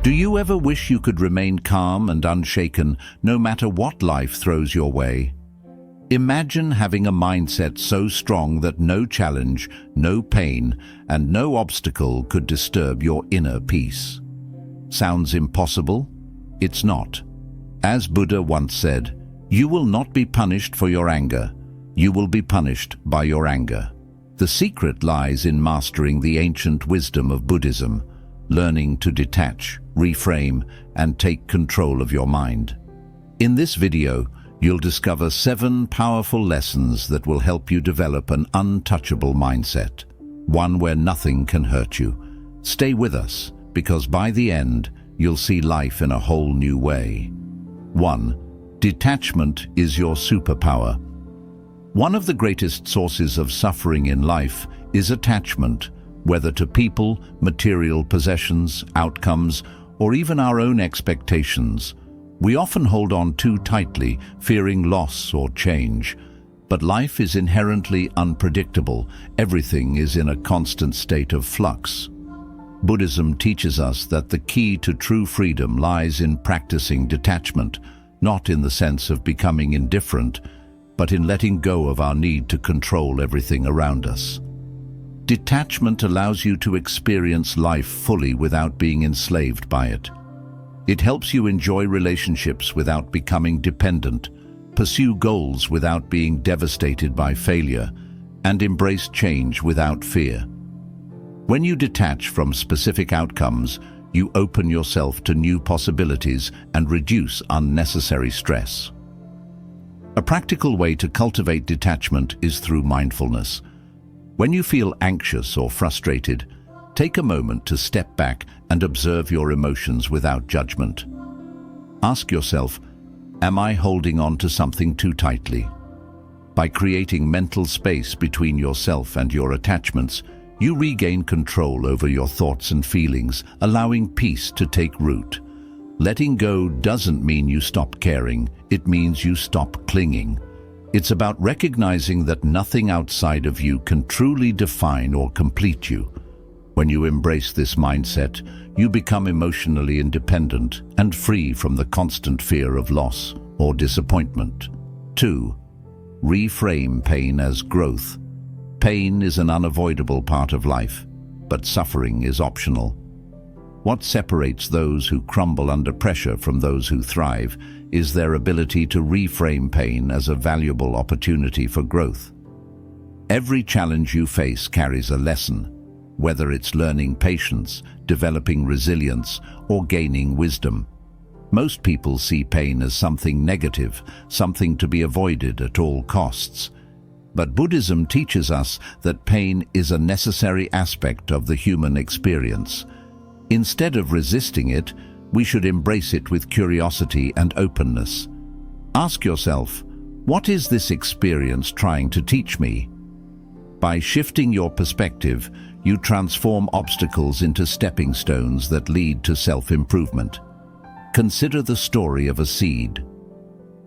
Do you ever wish you could remain calm and unshaken no matter what life throws your way? Imagine having a mindset so strong that no challenge, no pain, and no obstacle could disturb your inner peace. Sounds impossible? It's not. As Buddha once said, "You will not be punished for your anger. You will be punished by your anger." The secret lies in mastering the ancient wisdom of Buddhism, learning to detach, reframe, and take control of your mind. In this video, you'll discover 7 powerful lessons that will help you develop an untouchable mindset, one where nothing can hurt you. Stay with us, because by the end, you'll see life in a whole new way. 1. Detachment is your superpower. One of the greatest sources of suffering in life is attachment, whether to people, material possessions, outcomes, or even our own expectations. We often hold on too tightly, fearing loss or change. But life is inherently unpredictable. Everything is in a constant state of flux. Buddhism teaches us that the key to true freedom lies in practicing detachment, not in the sense of becoming indifferent, but in letting go of our need to control everything around us. Detachment allows you to experience life fully without being enslaved by it. It helps you enjoy relationships without becoming dependent, pursue goals without being devastated by failure, and embrace change without fear. When you detach from specific outcomes, you open yourself to new possibilities and reduce unnecessary stress. A practical way to cultivate detachment is through mindfulness. When you feel anxious or frustrated, take a moment to step back and observe your emotions without judgment. Ask yourself, am I holding on to something too tightly? By creating mental space between yourself and your attachments, you regain control over your thoughts and feelings, allowing peace to take root. Letting go doesn't mean you stop caring, it means you stop clinging. It's about recognizing that nothing outside of you can truly define or complete you. When you embrace this mindset, you become emotionally independent and free from the constant fear of loss or disappointment. 2. Reframe pain as growth. Pain is an unavoidable part of life, but suffering is optional. What separates those who crumble under pressure from those who thrive is their ability to reframe pain as a valuable opportunity for growth. Every challenge you face carries a lesson, whether it's learning patience, developing resilience, or gaining wisdom. Most people see pain as something negative, something to be avoided at all costs. But Buddhism teaches us that pain is a necessary aspect of the human experience. Instead of resisting it, we should embrace it with curiosity and openness. Ask yourself, what is this experience trying to teach me? By shifting your perspective, you transform obstacles into stepping stones that lead to self-improvement. Consider the story of a seed.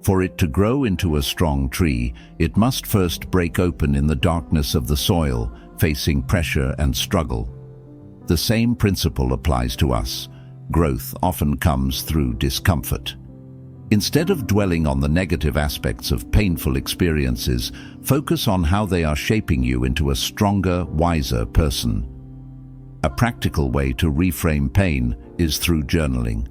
For it to grow into a strong tree, it must first break open in the darkness of the soil, facing pressure and struggle. The same principle applies to us. Growth often comes through discomfort. Instead of dwelling on the negative aspects of painful experiences, focus on how they are shaping you into a stronger, wiser person. A practical way to reframe pain is through journaling.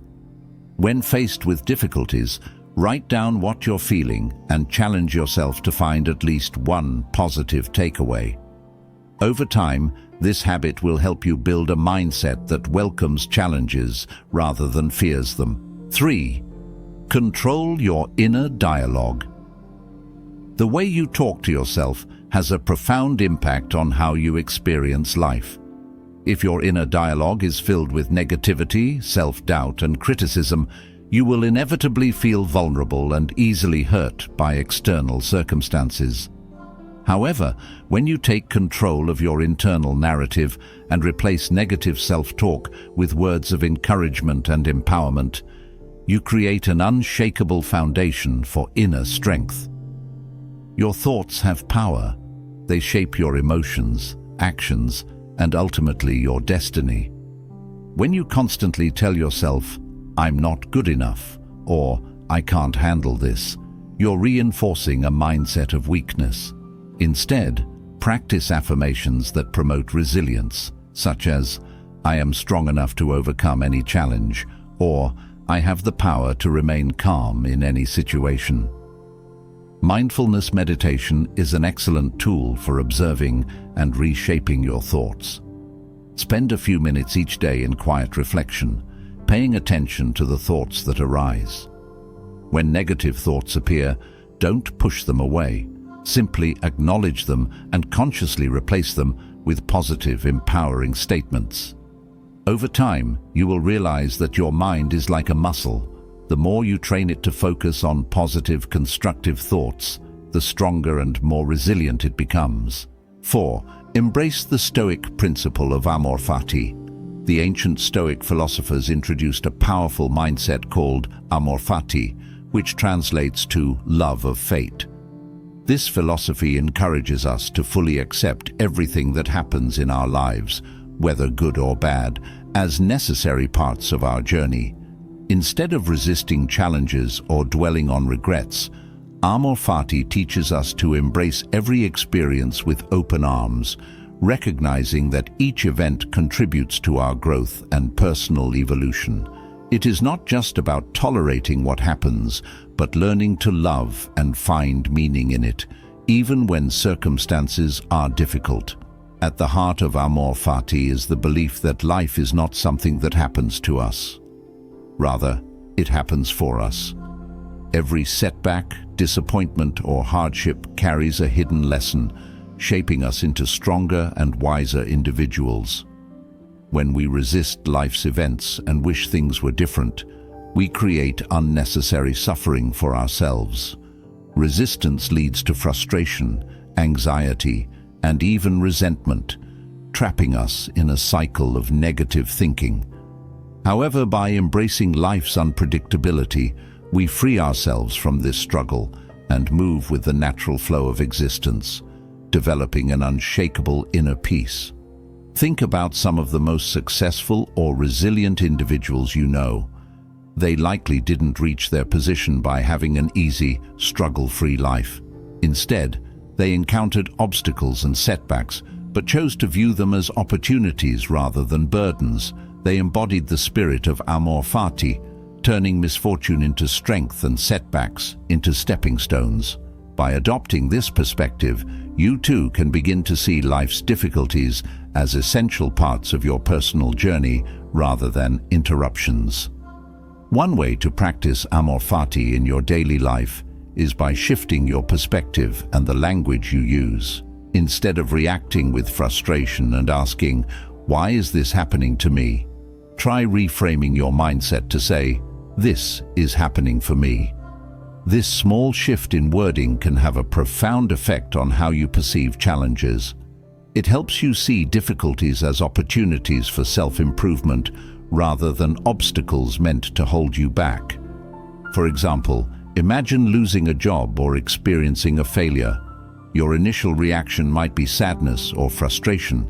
When faced with difficulties, write down what you're feeling and challenge yourself to find at least one positive takeaway. Over time, this habit will help you build a mindset that welcomes challenges rather than fears them. 3. Control your inner dialogue. The way you talk to yourself has a profound impact on how you experience life. If your inner dialogue is filled with negativity, self-doubt, and criticism, you will inevitably feel vulnerable and easily hurt by external circumstances. However, when you take control of your internal narrative and replace negative self-talk with words of encouragement and empowerment, you create an unshakable foundation for inner strength. Your thoughts have power. They shape your emotions, actions, and ultimately your destiny. When you constantly tell yourself, "I'm not good enough," or "I can't handle this," you're reinforcing a mindset of weakness. Instead, practice affirmations that promote resilience, such as, "I am strong enough to overcome any challenge," or "I have the power to remain calm in any situation." Mindfulness meditation is an excellent tool for observing and reshaping your thoughts. Spend a few minutes each day in quiet reflection, paying attention to the thoughts that arise. When negative thoughts appear, don't push them away. Simply acknowledge them and consciously replace them with positive, empowering statements. Over time, you will realize that your mind is like a muscle. The more you train it to focus on positive, constructive thoughts, the stronger and more resilient it becomes. 4. Embrace the Stoic principle of Amor Fati. The ancient Stoic philosophers introduced a powerful mindset called Amor Fati, which translates to love of fate. This philosophy encourages us to fully accept everything that happens in our lives, whether good or bad, as necessary parts of our journey. Instead of resisting challenges or dwelling on regrets, Amor Fati teaches us to embrace every experience with open arms, recognizing that each event contributes to our growth and personal evolution. It is not just about tolerating what happens, but learning to love and find meaning in it, even when circumstances are difficult. At the heart of Amor Fati is the belief that life is not something that happens to us. Rather, it happens for us. Every setback, disappointment, or hardship carries a hidden lesson, shaping us into stronger and wiser individuals. When we resist life's events and wish things were different, we create unnecessary suffering for ourselves. Resistance leads to frustration, anxiety, and even resentment, trapping us in a cycle of negative thinking. However, by embracing life's unpredictability, we free ourselves from this struggle and move with the natural flow of existence, developing an unshakable inner peace. Think about some of the most successful or resilient individuals you know. They likely didn't reach their position by having an easy, struggle-free life. Instead, they encountered obstacles and setbacks, but chose to view them as opportunities rather than burdens. They embodied the spirit of Amor Fati, turning misfortune into strength and setbacks into stepping stones. By adopting this perspective, you too can begin to see life's difficulties as essential parts of your personal journey rather than interruptions. One way to practice Amor Fati in your daily life is by shifting your perspective and the language you use. Instead of reacting with frustration and asking, "Why is this happening to me?" try reframing your mindset to say, "This is happening for me." This small shift in wording can have a profound effect on how you perceive challenges. It helps you see difficulties as opportunities for self-improvement rather than obstacles meant to hold you back. For example, imagine losing a job or experiencing a failure. Your initial reaction might be sadness or frustration.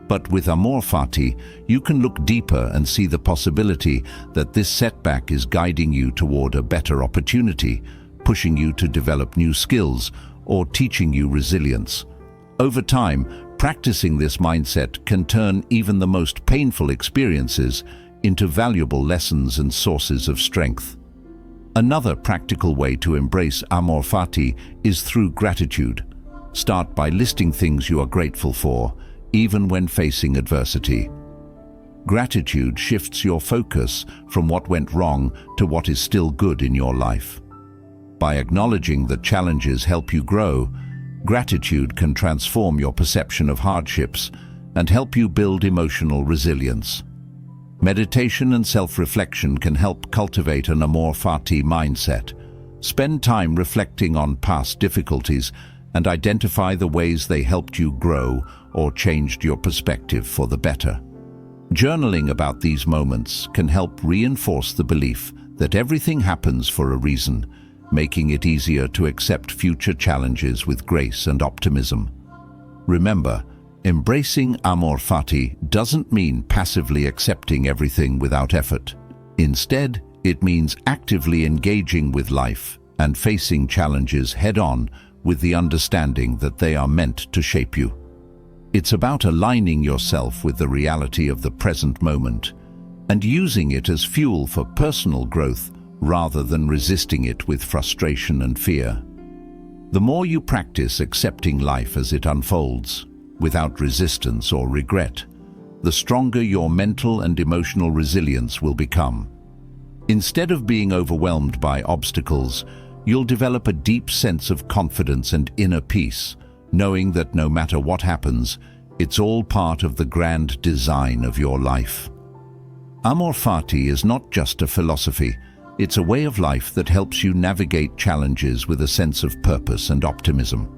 But with Amor Fati, you can look deeper and see the possibility that this setback is guiding you toward a better opportunity, pushing you to develop new skills, or teaching you resilience. Over time, practicing this mindset can turn even the most painful experiences into valuable lessons and sources of strength. Another practical way to embrace Amor Fati is through gratitude. Start by listing things you are grateful for, even when facing adversity. Gratitude shifts your focus from what went wrong to what is still good in your life. By acknowledging that challenges help you grow, gratitude can transform your perception of hardships and help you build emotional resilience. Meditation and self-reflection can help cultivate an Amor Fati mindset. Spend time reflecting on past difficulties and identify the ways they helped you grow or changed your perspective for the better. Journaling about these moments can help reinforce the belief that everything happens for a reason, making it easier to accept future challenges with grace and optimism. Remember, Embracing Amor Fati doesn't mean passively accepting everything without effort. Instead, it means actively engaging with life and facing challenges head-on with the understanding that they are meant to shape you. It's about aligning yourself with the reality of the present moment and using it as fuel for personal growth rather than resisting it with frustration and fear. The more you practice accepting life as it unfolds, without resistance or regret, the stronger your mental and emotional resilience will become. Instead of being overwhelmed by obstacles, you'll develop a deep sense of confidence and inner peace, knowing that no matter what happens, it's all part of the grand design of your life. Amor Fati is not just a philosophy, it's a way of life that helps you navigate challenges with a sense of purpose and optimism.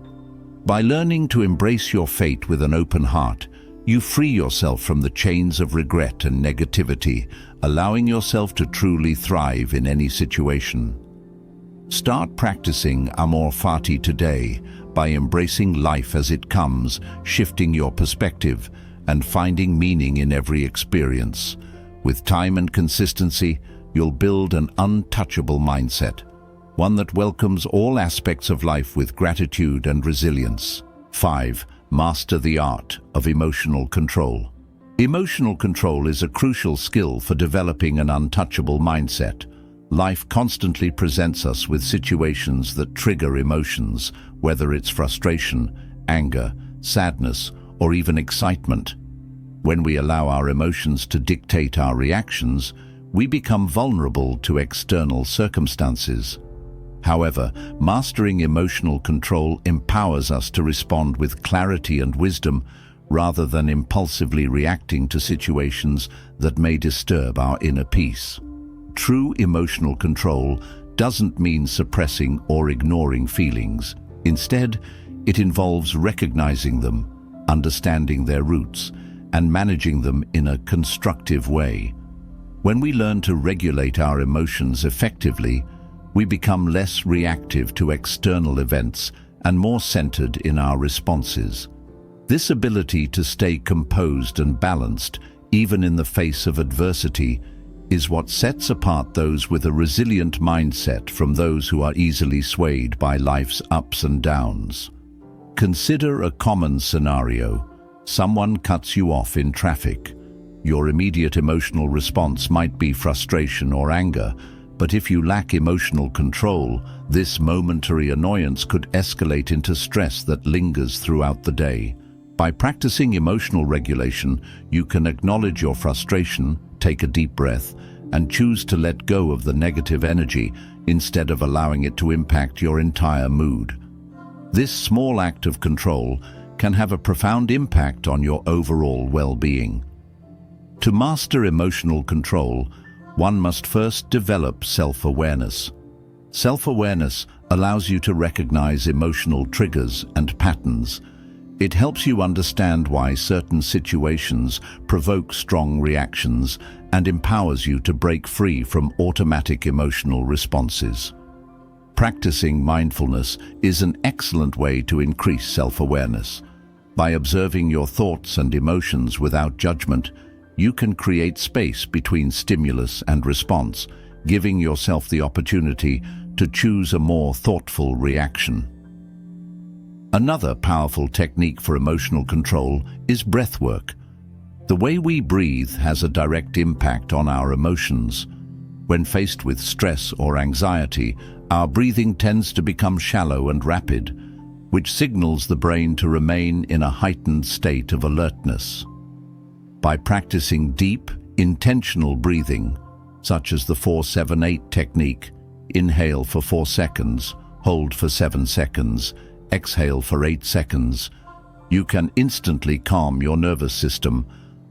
By learning to embrace your fate with an open heart, you free yourself from the chains of regret and negativity, allowing yourself to truly thrive in any situation. Start practicing Amor Fati today by embracing life as it comes, shifting your perspective, and finding meaning in every experience. With time and consistency, you'll build an untouchable mindset, one that welcomes all aspects of life with gratitude and resilience. 5. Master the art of emotional control. Emotional control is a crucial skill for developing an untouchable mindset. Life constantly presents us with situations that trigger emotions, whether it's frustration, anger, sadness, or even excitement. When we allow our emotions to dictate our reactions, we become vulnerable to external circumstances. However, mastering emotional control empowers us to respond with clarity and wisdom rather than impulsively reacting to situations that may disturb our inner peace. True emotional control doesn't mean suppressing or ignoring feelings. Instead, it involves recognizing them, understanding their roots, and managing them in a constructive way. When we learn to regulate our emotions effectively, we become less reactive to external events and more centered in our responses. This ability to stay composed and balanced, even in the face of adversity, is what sets apart those with a resilient mindset from those who are easily swayed by life's ups and downs. Consider a common scenario. Someone cuts you off in traffic. Your immediate emotional response might be frustration or anger, but if you lack emotional control, this momentary annoyance could escalate into stress that lingers throughout the day. By practicing emotional regulation, you can acknowledge your frustration, take a deep breath, and choose to let go of the negative energy instead of allowing it to impact your entire mood. This small act of control can have a profound impact on your overall well-being. To master emotional control, one must first develop self-awareness. Self-awareness allows you to recognize emotional triggers and patterns. It helps you understand why certain situations provoke strong reactions and empowers you to break free from automatic emotional responses. Practicing mindfulness is an excellent way to increase self-awareness. By observing your thoughts and emotions without judgment, you can create space between stimulus and response, giving yourself the opportunity to choose a more thoughtful reaction. Another powerful technique for emotional control is breath work. The way we breathe has a direct impact on our emotions. When faced with stress or anxiety, our breathing tends to become shallow and rapid, which signals the brain to remain in a heightened state of alertness. By practicing deep, intentional breathing, such as the 4-7-8 technique, inhale for 4 seconds, hold for 7 seconds, exhale for 8 seconds, you can instantly calm your nervous system,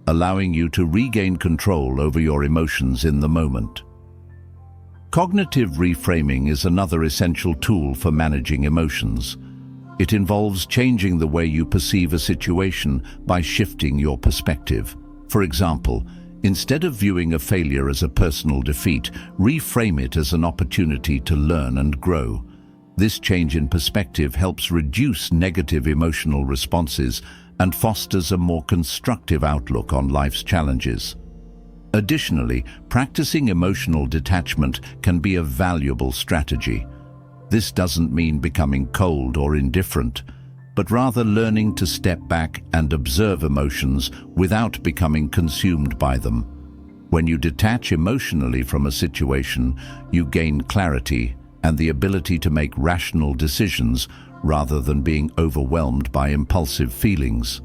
allowing you to regain control over your emotions in the moment. Cognitive reframing is another essential tool for managing emotions. It involves changing the way you perceive a situation by shifting your perspective. For example, instead of viewing a failure as a personal defeat, reframe it as an opportunity to learn and grow. This change in perspective helps reduce negative emotional responses and fosters a more constructive outlook on life's challenges. Additionally, practicing emotional detachment can be a valuable strategy. This doesn't mean becoming cold or indifferent, but rather learning to step back and observe emotions without becoming consumed by them. When you detach emotionally from a situation, you gain clarity and the ability to make rational decisions rather than being overwhelmed by impulsive feelings.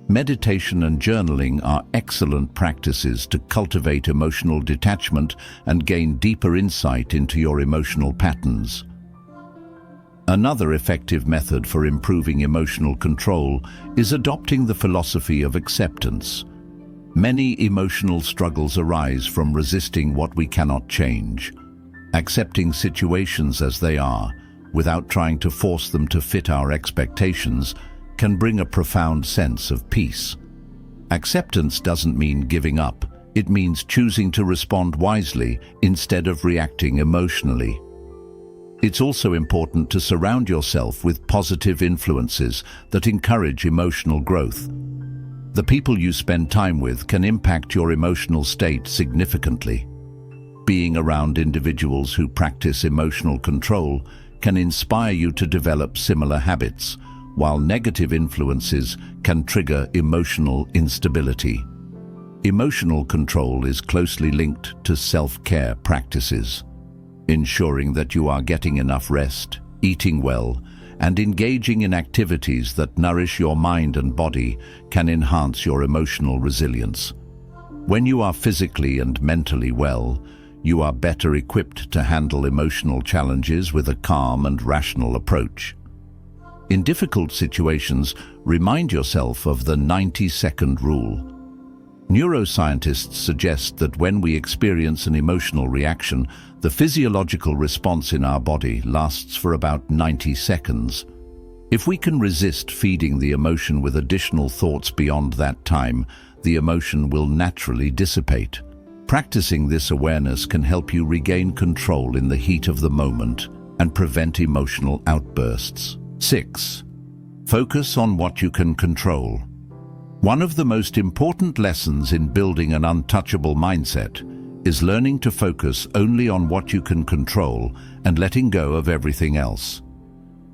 Meditation and journaling are excellent practices to cultivate emotional detachment and gain deeper insight into your emotional patterns. Another effective method for improving emotional control is adopting the philosophy of acceptance. Many emotional struggles arise from resisting what we cannot change. Accepting situations as they are, without trying to force them to fit our expectations, can bring a profound sense of peace. Acceptance doesn't mean giving up. It means choosing to respond wisely instead of reacting emotionally. It's also important to surround yourself with positive influences that encourage emotional growth. The people you spend time with can impact your emotional state significantly. Being around individuals who practice emotional control can inspire you to develop similar habits, while negative influences can trigger emotional instability. Emotional control is closely linked to self-care practices. Ensuring that you are getting enough rest, eating well, and engaging in activities that nourish your mind and body can enhance your emotional resilience. When you are physically and mentally well, you are better equipped to handle emotional challenges with a calm and rational approach. In difficult situations, remind yourself of the 90-second rule. Neuroscientists suggest that when we experience an emotional reaction, the physiological response in our body lasts for about 90 seconds. If we can resist feeding the emotion with additional thoughts beyond that time, the emotion will naturally dissipate. Practicing this awareness can help you regain control in the heat of the moment and prevent emotional outbursts. 6. Focus on what you can control. One of the most important lessons in building an untouchable mindset is learning to focus only on what you can control and letting go of everything else.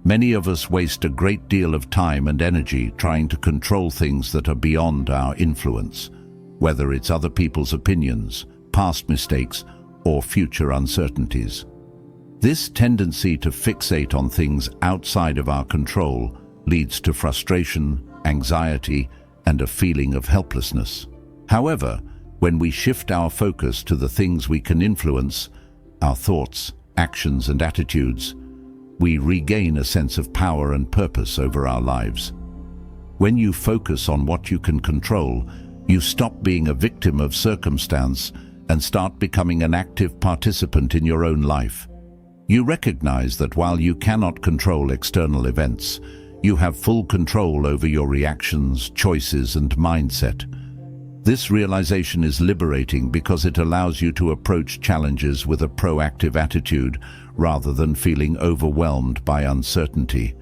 Many of us waste a great deal of time and energy trying to control things that are beyond our influence, whether it's other people's opinions, past mistakes, or future uncertainties. This tendency to fixate on things outside of our control leads to frustration, anxiety, and a feeling of helplessness. However, when we shift our focus to the things we can influence, our thoughts, actions, and attitudes, we regain a sense of power and purpose over our lives. When you focus on what you can control, you stop being a victim of circumstance and start becoming an active participant in your own life. You recognize that while you cannot control external events, you have full control over your reactions, choices, and mindset. This realization is liberating because it allows you to approach challenges with a proactive attitude rather than feeling overwhelmed by uncertainty.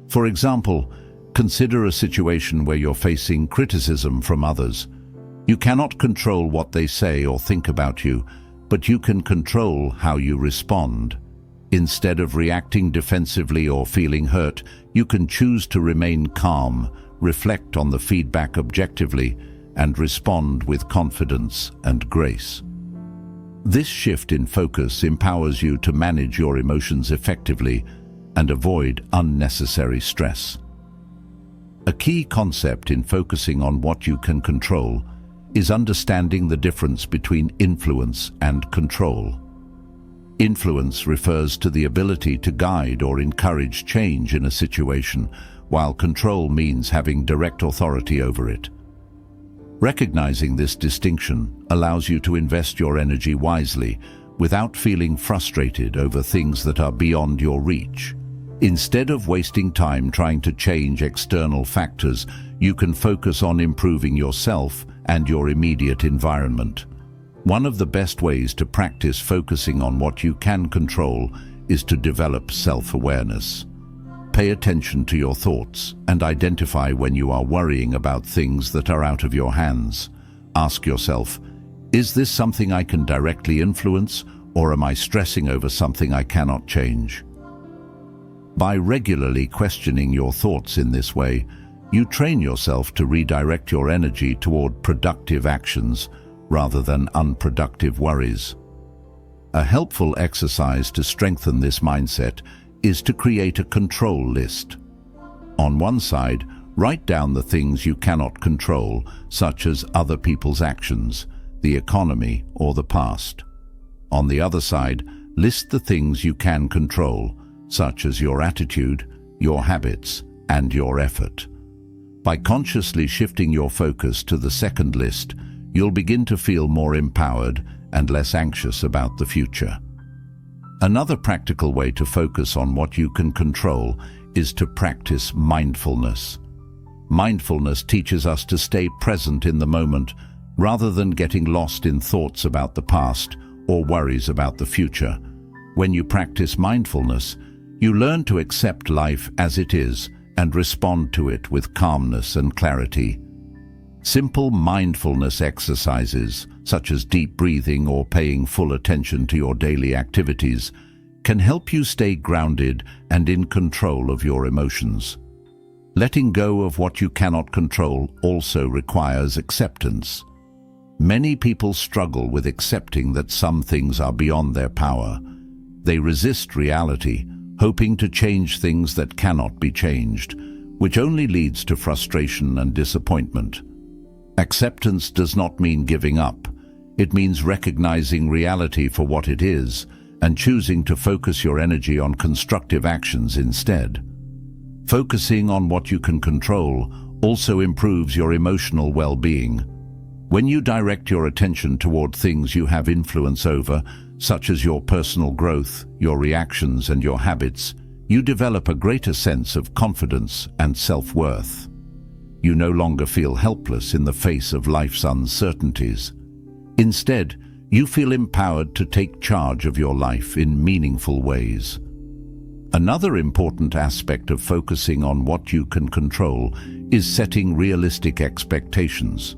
For example, consider a situation where you're facing criticism from others. You cannot control what they say or think about you, but you can control how you respond. Instead of reacting defensively or feeling hurt, you can choose to remain calm, reflect on the feedback objectively, and respond with confidence and grace. This shift in focus empowers you to manage your emotions effectively and avoid unnecessary stress. A key concept in focusing on what you can control is understanding the difference between influence and control. Influence refers to the ability to guide or encourage change in a situation, while control means having direct authority over it. Recognizing this distinction allows you to invest your energy wisely without feeling frustrated over things that are beyond your reach. Instead of wasting time trying to change external factors, you can focus on improving yourself and your immediate environment. One of the best ways to practice focusing on what you can control is to develop self-awareness. Pay attention to your thoughts and identify when you are worrying about things that are out of your hands. Ask yourself, is this something I can directly influence, or am I stressing over something I cannot change? By regularly questioning your thoughts in this way, you train yourself to redirect your energy toward productive actions rather than unproductive worries. A helpful exercise to strengthen this mindset is to create a control list. On one side, write down the things you cannot control, such as other people's actions, the economy, or the past. On the other side, list the things you can control, such as your attitude, your habits, and your effort. By consciously shifting your focus to the second list, you'll begin to feel more empowered and less anxious about the future. Another practical way to focus on what you can control is to practice mindfulness. Mindfulness teaches us to stay present in the moment rather than getting lost in thoughts about the past or worries about the future. When you practice mindfulness, you learn to accept life as it is and respond to it with calmness and clarity. Simple mindfulness exercises, such as deep breathing or paying full attention to your daily activities, can help you stay grounded and in control of your emotions. Letting go of what you cannot control also requires acceptance. Many people struggle with accepting that some things are beyond their power. They resist reality, hoping to change things that cannot be changed, which only leads to frustration and disappointment. Acceptance does not mean giving up. It means recognizing reality for what it is and choosing to focus your energy on constructive actions instead. Focusing on what you can control also improves your emotional well-being. When you direct your attention toward things you have influence over, such as your personal growth, your reactions, and your habits, you develop a greater sense of confidence and self-worth. You no longer feel helpless in the face of life's uncertainties. Instead, you feel empowered to take charge of your life in meaningful ways. Another important aspect of focusing on what you can control is setting realistic expectations.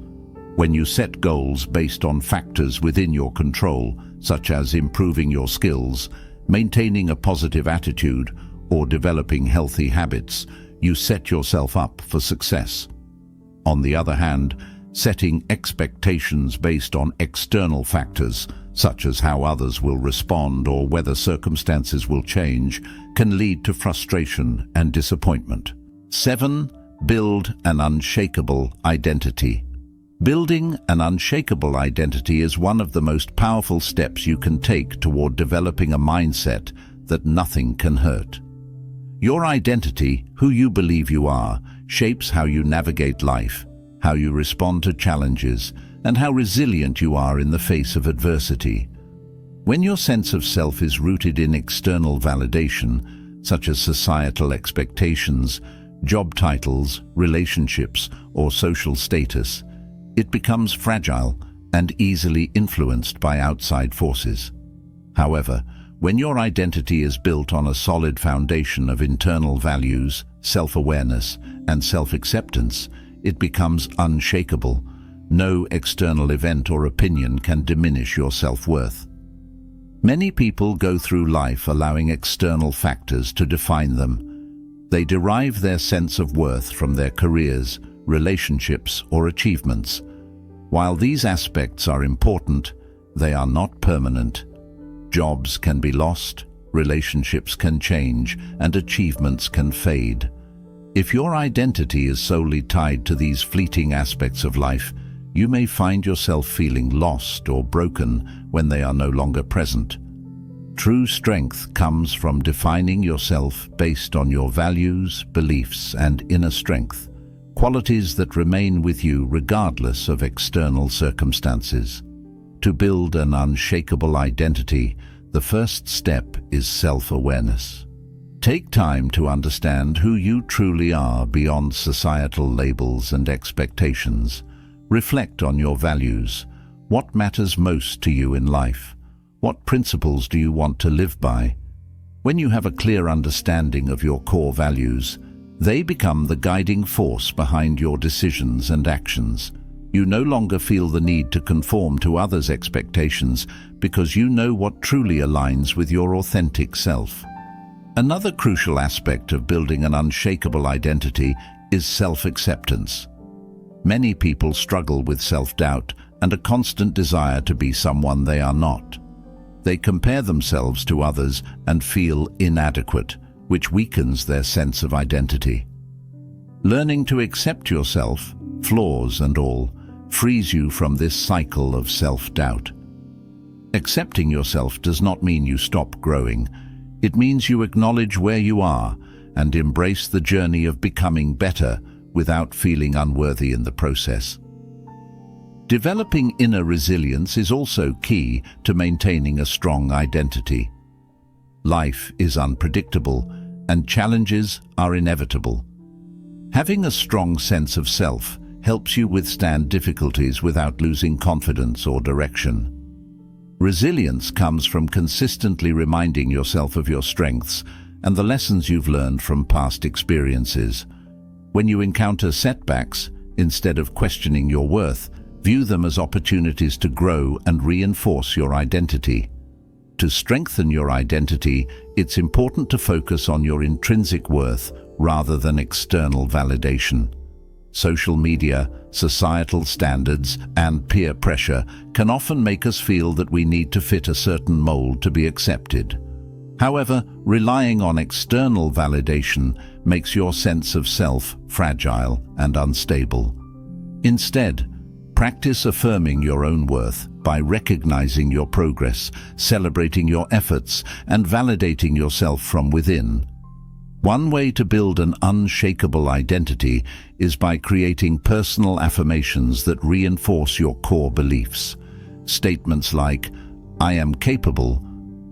When you set goals based on factors within your control, such as improving your skills, maintaining a positive attitude, or developing healthy habits, you set yourself up for success. On the other hand, setting expectations based on external factors, such as how others will respond or whether circumstances will change, can lead to frustration and disappointment. 7. Build an unshakable identity. Building an unshakable identity is one of the most powerful steps you can take toward developing a mindset that nothing can hurt. Your identity, who you believe you are, shapes how you navigate life, how you respond to challenges, and how resilient you are in the face of adversity. When your sense of self is rooted in external validation, such as societal expectations, job titles, relationships, or social status, it becomes fragile and easily influenced by outside forces. However, when your identity is built on a solid foundation of internal values, self-awareness, and self-acceptance, it becomes unshakable. No external event or opinion can diminish your self-worth. Many people go through life allowing external factors to define them. They derive their sense of worth from their careers, relationships, or achievements. While these aspects are important, they are not permanent. Jobs can be lost, relationships can change, and achievements can fade. If your identity is solely tied to these fleeting aspects of life, you may find yourself feeling lost or broken when they are no longer present. True strength comes from defining yourself based on your values, beliefs, and inner strength, qualities that remain with you regardless of external circumstances. To build an unshakable identity, the first step is self-awareness. Take time to understand who you truly are beyond societal labels and expectations. Reflect on your values. What matters most to you in life? What principles do you want to live by? When you have a clear understanding of your core values, they become the guiding force behind your decisions and actions. You no longer feel the need to conform to others' expectations because you know what truly aligns with your authentic self. Another crucial aspect of building an unshakable identity is self-acceptance. Many people struggle with self-doubt and a constant desire to be someone they are not. They compare themselves to others and feel inadequate, which weakens their sense of identity. Learning to accept yourself, flaws and all, frees you from this cycle of self-doubt. Accepting yourself does not mean you stop growing. It means you acknowledge where you are and embrace the journey of becoming better without feeling unworthy in the process. Developing inner resilience is also key to maintaining a strong identity. Life is unpredictable, and challenges are inevitable. Having a strong sense of self helps you withstand difficulties without losing confidence or direction. Resilience comes from consistently reminding yourself of your strengths and the lessons you've learned from past experiences. When you encounter setbacks, instead of questioning your worth, view them as opportunities to grow and reinforce your identity. To strengthen your identity, it's important to focus on your intrinsic worth rather than external validation. Social media, societal standards, and peer pressure can often make us feel that we need to fit a certain mold to be accepted. However, relying on external validation makes your sense of self fragile and unstable. Instead, practice affirming your own worth by recognizing your progress, celebrating your efforts, and validating yourself from within. One way to build an unshakable identity is by creating personal affirmations that reinforce your core beliefs. Statements like, "I am capable,"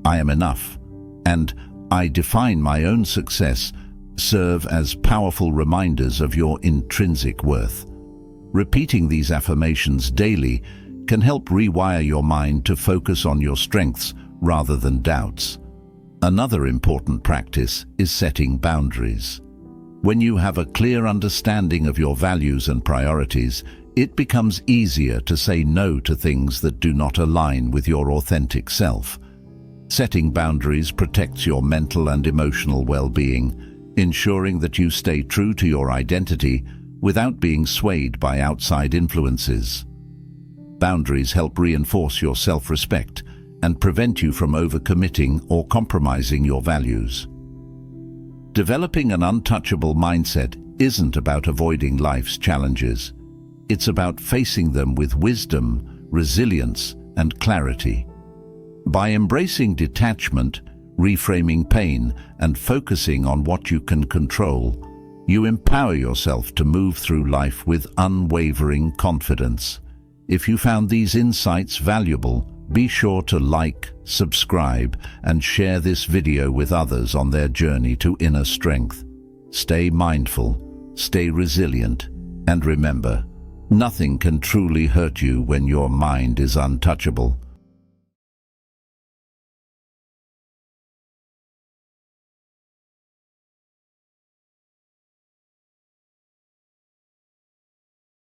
"I am enough," and "I define my own success" serve as powerful reminders of your intrinsic worth. Repeating these affirmations daily can help rewire your mind to focus on your strengths rather than doubts. Another important practice is setting boundaries. When you have a clear understanding of your values and priorities, it becomes easier to say no to things that do not align with your authentic self. Setting boundaries protects your mental and emotional well-being, ensuring that you stay true to your identity without being swayed by outside influences. Boundaries help reinforce your self-respect and prevent you from overcommitting or compromising your values. Developing an untouchable mindset isn't about avoiding life's challenges. It's about facing them with wisdom, resilience, and clarity. By embracing detachment, reframing pain, and focusing on what you can control, you empower yourself to move through life with unwavering confidence. If you found these insights valuable, be sure to like, subscribe, and share this video with others on their journey to inner strength. Stay mindful, stay resilient, and remember, nothing can truly hurt you when your mind is untouchable.